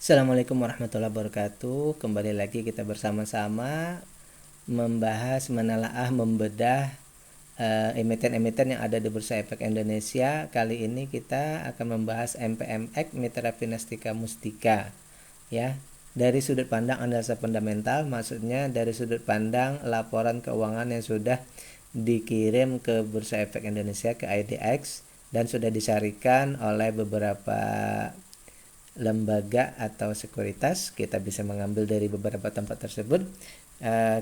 Assalamualaikum warahmatullahi wabarakatuh. Kembali lagi kita bersama-sama membahas, menelaah, membedah emiten-emiten yang ada di Bursa Efek Indonesia. Kali ini kita akan membahas MPMX Mitra Pinastika Mustika, ya. Dari sudut pandang analisa fundamental, maksudnya dari sudut pandang laporan keuangan yang sudah dikirim ke Bursa Efek Indonesia, ke IDX, dan sudah disarikan oleh beberapa lembaga atau sekuritas. Kita bisa mengambil dari beberapa tempat tersebut,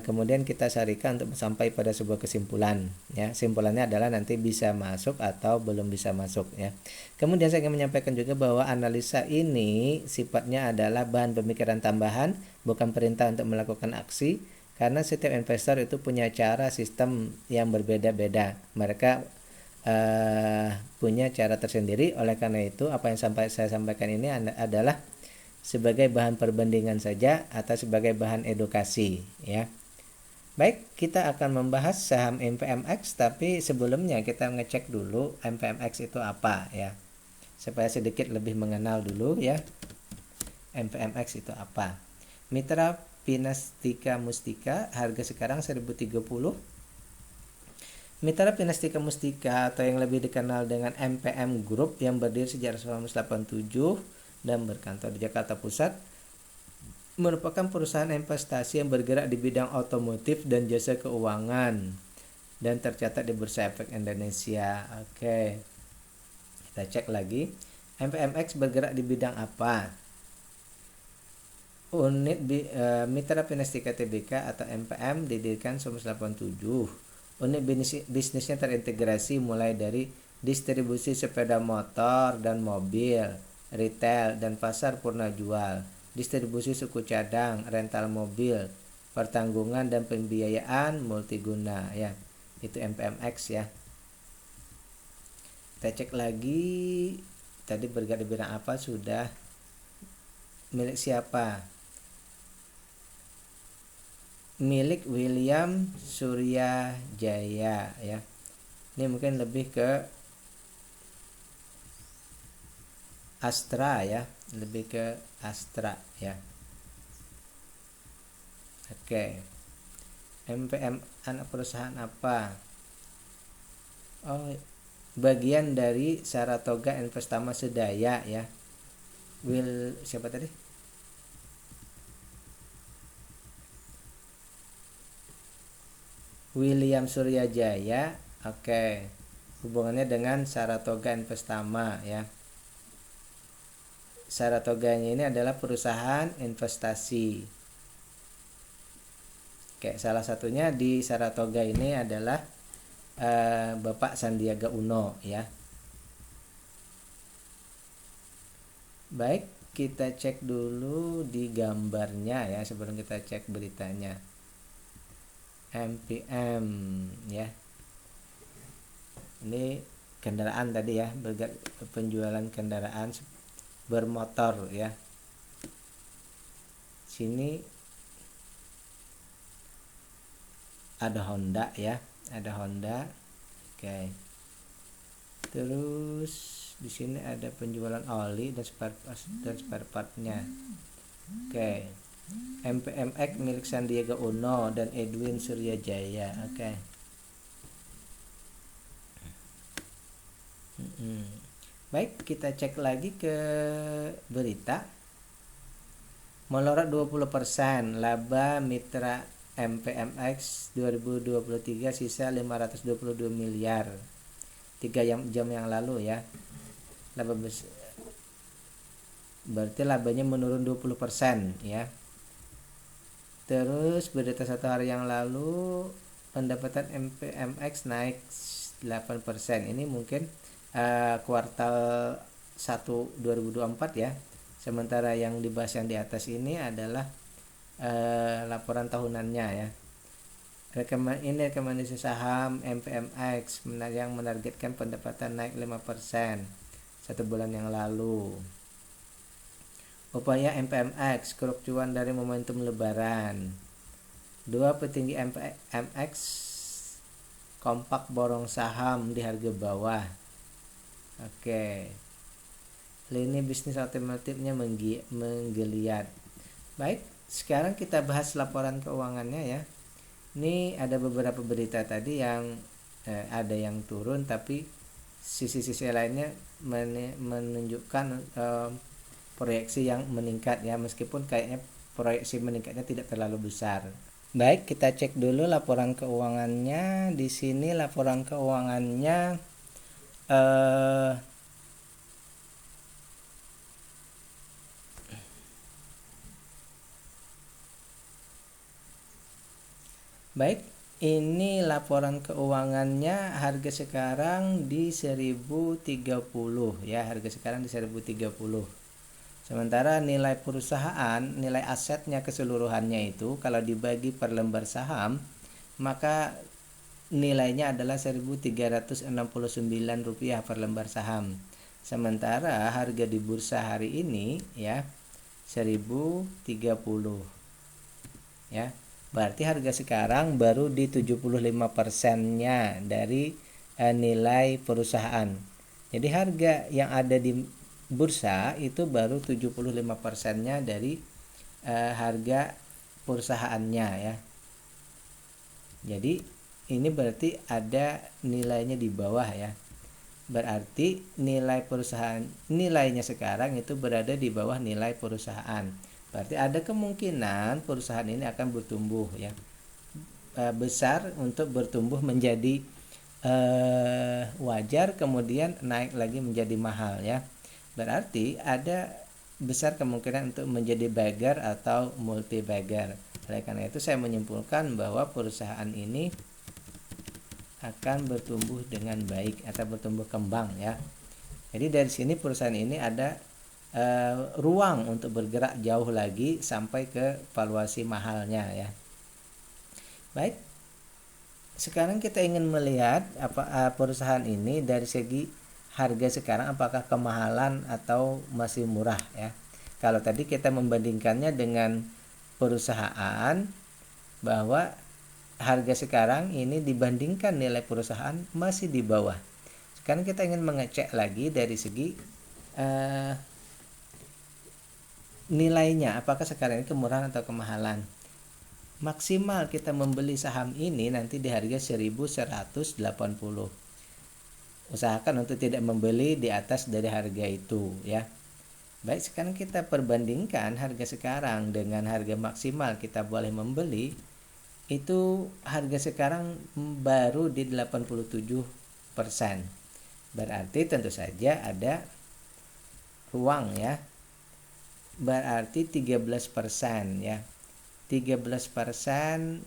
kemudian kita sarikan untuk sampai pada sebuah kesimpulan, ya. Simpulannya adalah nanti bisa masuk atau belum bisa masuk, ya. Kemudian saya ingin menyampaikan juga bahwa analisa ini sifatnya adalah bahan pemikiran tambahan, bukan perintah untuk melakukan aksi, karena setiap investor itu punya cara sistem yang berbeda-beda. Mereka punya cara tersendiri. Oleh karena itu, apa yang saya sampaikan ini adalah sebagai bahan perbandingan saja atau sebagai bahan edukasi, ya. Baik, kita akan membahas saham MPMX, tapi sebelumnya kita ngecek dulu MPMX itu apa, ya, supaya sedikit lebih mengenal dulu, ya, MPMX itu apa. Mitra Pinastika Mustika, harga sekarang 1030. Mitra Pinastika Mustika atau yang lebih dikenal dengan MPM Group yang berdiri sejak 1987 dan berkantor di Jakarta Pusat, merupakan perusahaan investasi yang bergerak di bidang otomotif dan jasa keuangan dan tercatat di Bursa Efek Indonesia. Oke, kita cek lagi. MPMX bergerak di bidang apa? Unit Mitra Pinastika Tbk atau MPM didirikan 1987. Unit bisnisnya terintegrasi mulai dari distribusi sepeda motor dan mobil, retail dan pasar purna jual, distribusi suku cadang, rental mobil, pertanggungan dan pembiayaan multiguna, ya. Itu MPMX, ya. Kita cek lagi, tadi bergerak di bidang apa sudah, milik siapa? Milik William Surya Jaya, ya. Ini mungkin lebih ke Astra, ya, lebih ke Astra, ya. Oke. MPM anak perusahaan apa? Oh, bagian dari Saratoga Investama Sedaya, ya. Siapa tadi? William Suryajaya. Oke. Hubungannya dengan Saratoga Investama, ya. Saratoganya ini adalah perusahaan investasi. Oke, salah satunya di Saratoga ini adalah Bapak Sandiaga Uno, ya. Baik, kita cek dulu di gambarnya, ya, sebelum kita cek beritanya. MPM, ya. Ini kendaraan tadi, ya, penjualan kendaraan bermotor, ya. Sini ada Honda, ya, ada Honda. Oke. Terus di sini ada penjualan oli dan spare partnya. Oke. MPMX milik Sandiaga Uno dan Edwin Suryajaya. Oke. Baik, kita cek lagi ke berita. Melorot 20%, laba mitra MPMX 2023 sisa 522 miliar. 3 jam yang lalu, ya. Laba berarti labanya menurun 20%, ya. Terus berita 1 hari yang lalu pendapatan MPMX naik 8%. Ini mungkin kuartal 1 2024, ya. Sementara yang dibahas yang di atas ini adalah laporan tahunannya, ya. Ini rekomendasi saham MPMX yang menargetkan pendapatan naik 5% 1 bulan yang lalu. Upaya MPMX keruk cuan dari momentum lebaran. 2 petinggi MPMX kompak borong saham di harga bawah. Oke. lini bisnis otomotifnya menggeliat. Baik, sekarang kita bahas laporan keuangannya ya. Ini ada beberapa berita tadi yang ada yang turun, tapi sisi-sisi lainnya menunjukkan proyeksi yang meningkat ya, meskipun kayaknya proyeksi meningkatnya tidak terlalu besar. Baik, kita cek dulu laporan keuangannya. Di sini laporan keuangannya baik, ini laporan keuangannya, harga sekarang di 1030 ya, harga sekarang di 1030. Sementara nilai perusahaan, nilai asetnya keseluruhannya itu kalau dibagi per lembar saham, maka nilainya adalah Rp1.369 per lembar saham. Sementara harga di bursa hari ini ya 1030 ya. Berarti harga sekarang baru di 75%-nya dari nilai perusahaan. Jadi harga yang ada di bursa itu baru 75%-nya dari harga perusahaannya ya. Jadi ini berarti ada nilainya di bawah ya. Berarti nilai perusahaan, nilainya sekarang itu berada di bawah nilai perusahaan. Berarti ada kemungkinan perusahaan ini akan bertumbuh ya, besar untuk bertumbuh menjadi wajar, kemudian naik lagi menjadi mahal ya. Berarti ada besar kemungkinan untuk menjadi bagger atau multi bagger. Oleh karena itu saya menyimpulkan bahwa perusahaan ini akan bertumbuh dengan baik atau bertumbuh kembang ya. Jadi dari sini perusahaan ini ada ruang untuk bergerak jauh lagi sampai ke valuasi mahalnya ya. Baik, sekarang kita ingin melihat perusahaan ini dari segi harga sekarang, apakah kemahalan atau masih murah ya. Kalau tadi kita membandingkannya dengan perusahaan, bahwa harga sekarang ini dibandingkan nilai perusahaan masih di bawah. Sekarang kita ingin mengecek lagi dari segi nilainya, apakah sekarang ini kemurahan atau kemahalan. Maksimal kita membeli saham ini nanti di harga 1180. Usahakan untuk tidak membeli di atas dari harga itu ya. Baik, sekarang kita perbandingkan harga sekarang dengan harga maksimal kita boleh membeli. Itu harga sekarang baru di 87%. Berarti tentu saja ada ruang ya. Berarti 13% ya. 13%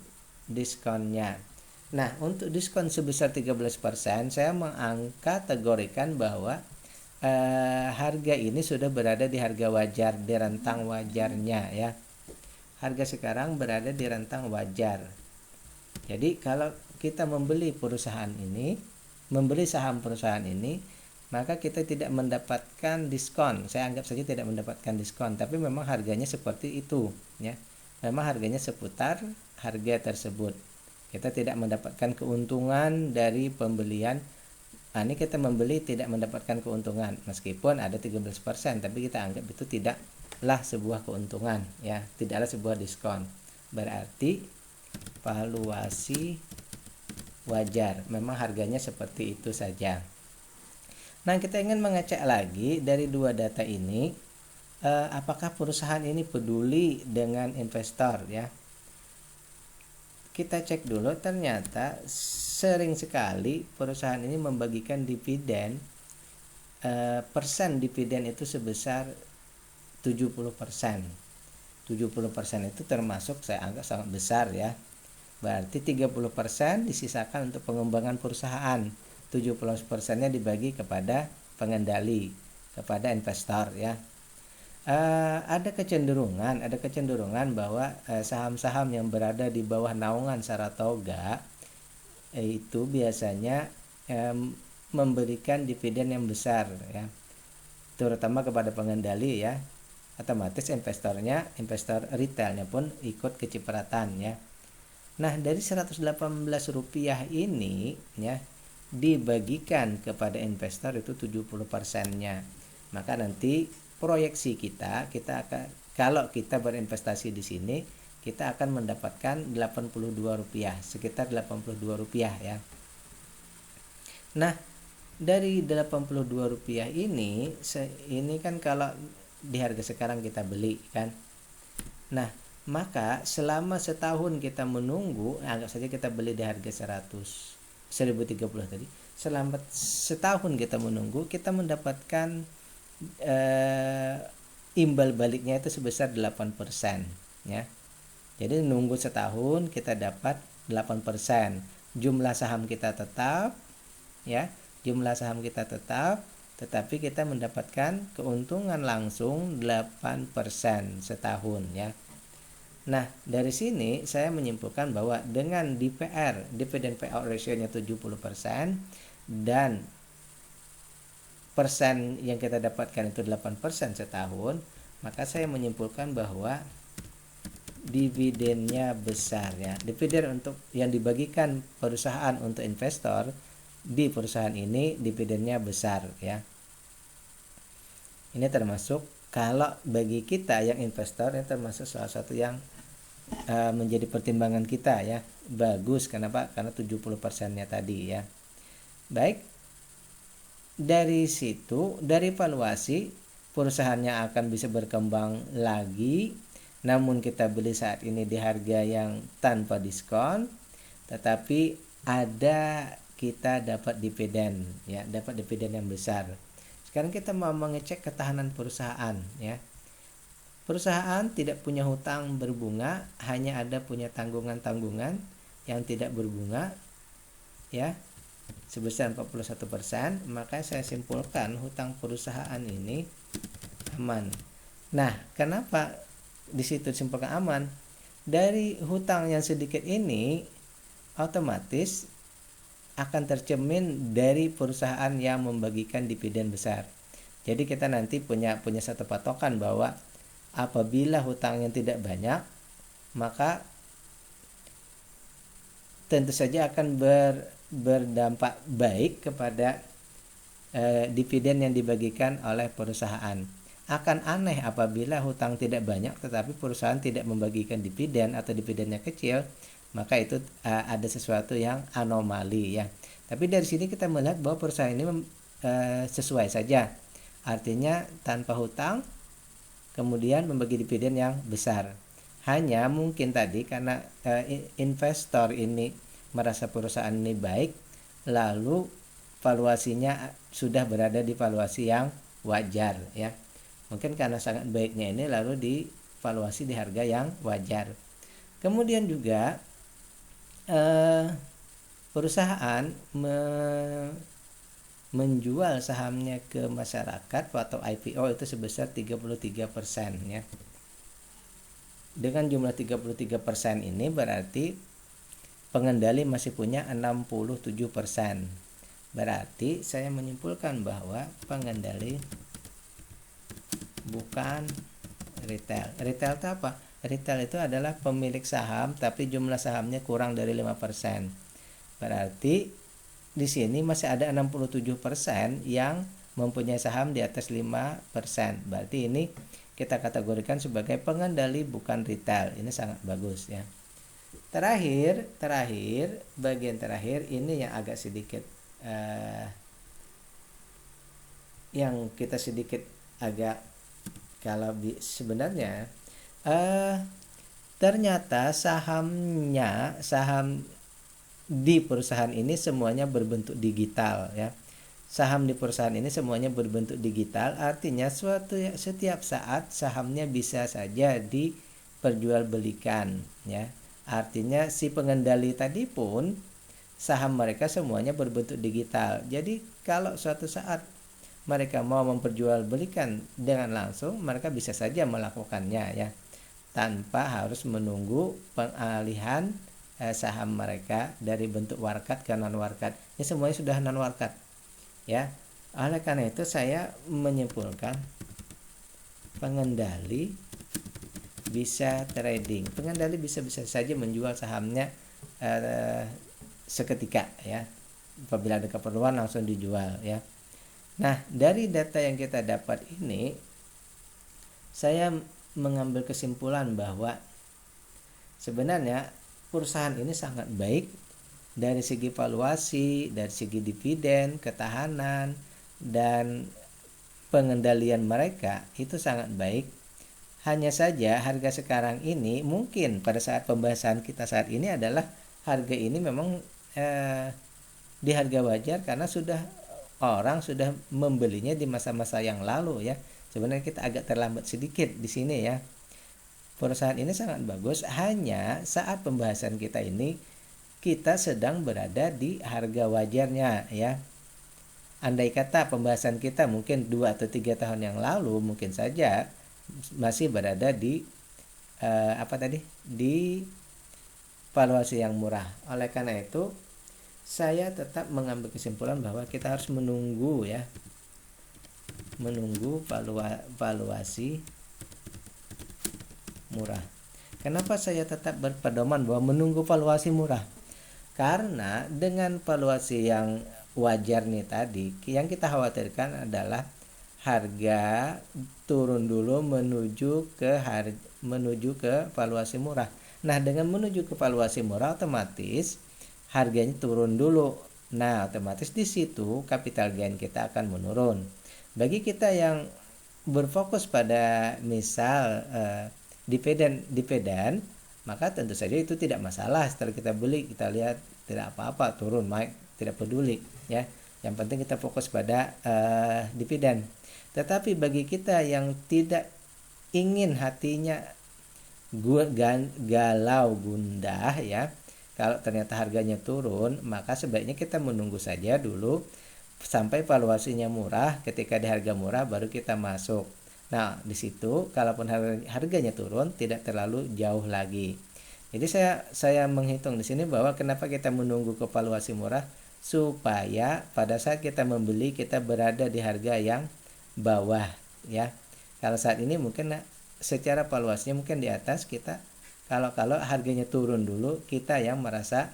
diskonnya. Nah, untuk diskon sebesar 13%, saya mengkategorikan bahwa harga ini sudah berada di harga wajar, di rentang wajarnya ya. Harga sekarang berada di rentang wajar. Jadi kalau kita membeli perusahaan ini, membeli saham perusahaan ini, maka kita tidak mendapatkan diskon. Saya anggap saja tidak mendapatkan diskon, tapi memang harganya seperti itu ya. Memang harganya seputar harga tersebut. Kita tidak mendapatkan keuntungan dari pembelian. Ini kita membeli tidak mendapatkan keuntungan meskipun ada 13%, tapi kita anggap itu tidaklah sebuah keuntungan ya, tidaklah sebuah diskon. Berarti valuasi wajar, memang harganya seperti itu saja. Nah, kita ingin mengecek lagi dari dua data ini, apakah perusahaan ini peduli dengan investor ya. Kita cek dulu, ternyata sering sekali perusahaan ini membagikan dividen, persen dividen itu sebesar 70%. 70% itu termasuk saya anggap sangat besar ya. Berarti 30% disisakan untuk pengembangan perusahaan. 70%-nya dibagi kepada pengendali, kepada investor ya. Ada kecenderungan bahwa saham-saham yang berada di bawah naungan Saratoga itu biasanya memberikan dividen yang besar ya, terutama kepada pengendali ya. Otomatis investor retailnya pun ikut kecipratan ya. Nah, dari Rp118 ini ya dibagikan kepada investor itu 70%-nya. maka nanti proyeksi kita akan, kalau kita berinvestasi di sini, kita akan mendapatkan Rp82, sekitar Rp82 ya. Nah, dari Rp82 ini kan kalau di harga sekarang kita beli kan. Nah, maka selama setahun kita menunggu, anggap saja kita beli di harga 1030 tadi. Selama setahun kita menunggu, kita mendapatkan imbal baliknya itu sebesar 8% ya. Jadi nunggu setahun kita dapat 8%. Jumlah saham kita tetap ya, jumlah saham kita tetap, tetapi kita mendapatkan keuntungan langsung 8% setahun ya. Nah, dari sini saya menyimpulkan bahwa dengan DPR, dividend payout ratio-nya 70% dan persen yang kita dapatkan itu 8% setahun, maka saya menyimpulkan bahwa dividennya besar ya. Dividen untuk yang dibagikan perusahaan untuk investor di perusahaan ini, dividennya besar ya. Ini termasuk kalau bagi kita yang investor, ini termasuk salah satu yang menjadi pertimbangan kita ya. Bagus, kenapa? Karena 70%-nya tadi ya. Baik, dari situ, dari valuasi, perusahaannya akan bisa berkembang lagi, namun kita beli saat ini di harga yang tanpa diskon, tetapi kita dapat dividen ya, dapat dividen yang besar. Sekarang kita mau mengecek ketahanan perusahaan ya. Perusahaan tidak punya hutang berbunga, hanya ada punya tanggungan-tanggungan yang tidak berbunga ya, sebesar 41%, maka saya simpulkan hutang perusahaan ini aman. Nah, kenapa di situ simpulkan aman? Dari hutang yang sedikit ini otomatis akan tercermin dari perusahaan yang membagikan dividen besar. Jadi kita nanti punya satu patokan bahwa apabila hutang yang tidak banyak, maka tentu saja akan berdampak baik kepada dividen yang dibagikan oleh perusahaan. Akan aneh apabila hutang tidak banyak tetapi perusahaan tidak membagikan dividen atau dividennya kecil, maka itu ada sesuatu yang anomali ya. Tapi dari sini kita melihat bahwa perusahaan ini sesuai saja. Artinya tanpa hutang, kemudian membagi dividen yang besar. Hanya mungkin tadi karena investor ini merasa perusahaan ini baik, lalu valuasinya sudah berada di valuasi yang wajar ya. Mungkin karena sangat baiknya ini lalu divaluasi di harga yang wajar. Kemudian juga perusahaan menjual sahamnya ke masyarakat atau IPO itu sebesar 33% ya. Dengan jumlah 33% ini berarti pengendali masih punya 67%. Berarti saya menyimpulkan bahwa pengendali bukan retail. Retail itu apa? Retail itu adalah pemilik saham tapi jumlah sahamnya kurang dari 5%. Berarti di sini masih ada 67% yang mempunyai saham di atas 5%. Berarti ini kita kategorikan sebagai pengendali bukan retail. Ini sangat bagus ya. Terakhir, bagian terakhir ini yang agak sedikit yang kita sedikit agak kalau sebenarnya ternyata saham di perusahaan ini semuanya berbentuk digital ya. Saham di perusahaan ini semuanya berbentuk digital, artinya setiap saat sahamnya bisa saja diperjualbelikan ya. Artinya si pengendali tadi pun saham mereka semuanya berbentuk digital. Jadi kalau suatu saat mereka mau memperjualbelikan dengan langsung, mereka bisa saja melakukannya ya, tanpa harus menunggu pengalihan saham mereka dari bentuk warkat ke non warkat. Ini semuanya sudah non warkat ya. Oleh karena itu saya menyimpulkan pengendali bisa trading. Pengendali bisa saja menjual sahamnya seketika ya. Apabila ada keperluan langsung dijual ya. Nah, dari data yang kita dapat ini, saya mengambil kesimpulan bahwa sebenarnya perusahaan ini sangat baik dari segi valuasi, dari segi dividen, ketahanan, dan pengendalian mereka itu sangat baik. Hanya saja harga sekarang ini mungkin pada saat pembahasan kita saat ini adalah harga ini memang di harga wajar karena orang sudah membelinya di masa-masa yang lalu ya. Sebenarnya kita agak terlambat sedikit di sini ya. Perusahaan ini sangat bagus, hanya saat pembahasan kita ini kita sedang berada di harga wajarnya ya. Andai kata pembahasan kita mungkin 2 atau 3 tahun yang lalu, mungkin saja masih berada di di valuasi yang murah. Oleh karena itu saya tetap mengambil kesimpulan bahwa kita harus menunggu ya, menunggu valuasi murah. Kenapa saya tetap berpedoman bahwa menunggu valuasi murah? Karena dengan valuasi yang wajar nih tadi, yang kita khawatirkan adalah harga turun dulu menuju ke valuasi murah. Nah, dengan menuju ke valuasi murah otomatis harganya turun dulu. Nah, otomatis di situ capital gain kita akan menurun. Bagi kita yang berfokus pada misal dividen, maka tentu saja itu tidak masalah. Setelah kita beli, kita lihat tidak apa-apa, turun naik tidak peduli ya. Yang penting kita fokus pada dividen. Tetapi bagi kita yang tidak ingin hatinya galau gundah ya, kalau ternyata harganya turun, maka sebaiknya kita menunggu saja dulu sampai valuasinya murah. Ketika di harga murah baru kita masuk. Nah, di situ kalaupun harganya turun tidak terlalu jauh lagi. Jadi saya menghitung di sini bahwa kenapa kita menunggu ke valuasi murah, supaya pada saat kita membeli kita berada di harga yang bawah ya. Kalau saat ini mungkin secara valuasinya mungkin di atas kita, kalau harganya turun dulu kita yang merasa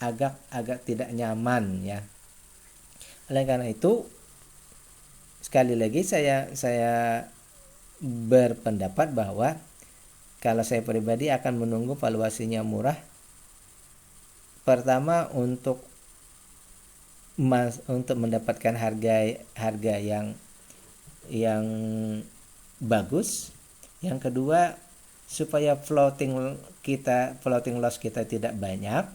agak tidak nyaman ya. Oleh karena itu sekali lagi saya berpendapat bahwa kalau saya pribadi akan menunggu valuasinya murah. Pertama untuk mendapatkan harga yang bagus. Yang kedua supaya floating loss kita tidak banyak.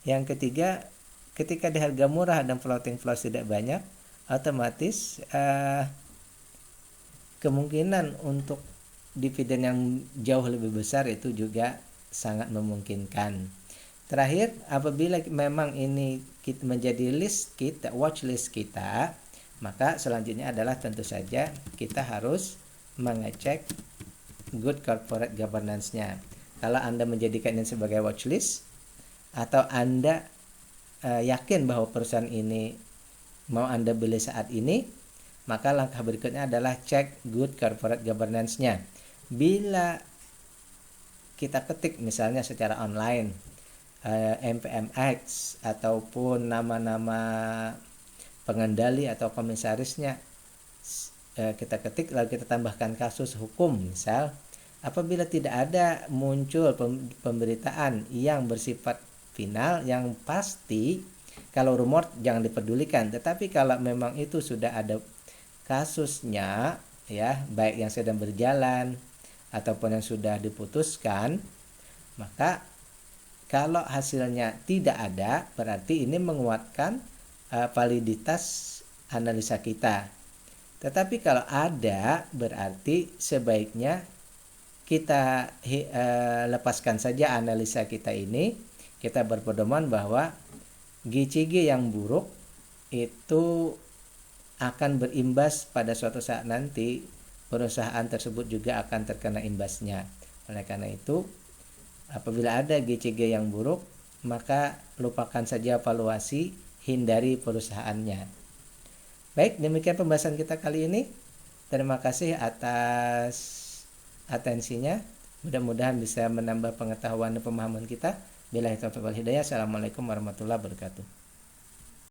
Yang ketiga, ketika di harga murah dan floating loss tidak banyak, otomatis kemungkinan untuk dividen yang jauh lebih besar itu juga sangat memungkinkan. Terakhir, apabila memang ini menjadi watch list kita, maka selanjutnya adalah tentu saja kita harus mengecek good corporate governance-nya. Kalau Anda menjadikan ini sebagai watch list atau Anda yakin bahwa perusahaan ini mau Anda beli saat ini, maka langkah berikutnya adalah cek good corporate governance-nya. Bila kita ketik misalnya secara online MPMX ataupun nama-nama pengendali atau komisarisnya kita ketik lalu kita tambahkan kasus hukum misal, apabila tidak ada muncul pemberitaan yang bersifat final yang pasti, kalau rumor jangan dipedulikan. Tetapi kalau memang itu sudah ada kasusnya ya, baik yang sedang berjalan ataupun yang sudah diputuskan, maka kalau hasilnya tidak ada, berarti ini menguatkan validitas analisa kita. Tetapi kalau ada, berarti sebaiknya kita lepaskan saja analisa kita ini. Kita berpedoman bahwa GCG yang buruk itu akan berimbas pada suatu saat nanti, perusahaan tersebut juga akan terkena imbasnya. Oleh karena itu, apabila ada GCG yang buruk, maka lupakan saja valuasi, hindari perusahaannya. Baik, demikian pembahasan kita kali ini. Terima kasih atas atensinya. Mudah-mudahan bisa menambah pengetahuan dan pemahaman kita. Billahi taufiq wal hidayah. Assalamualaikum warahmatullahi wabarakatuh.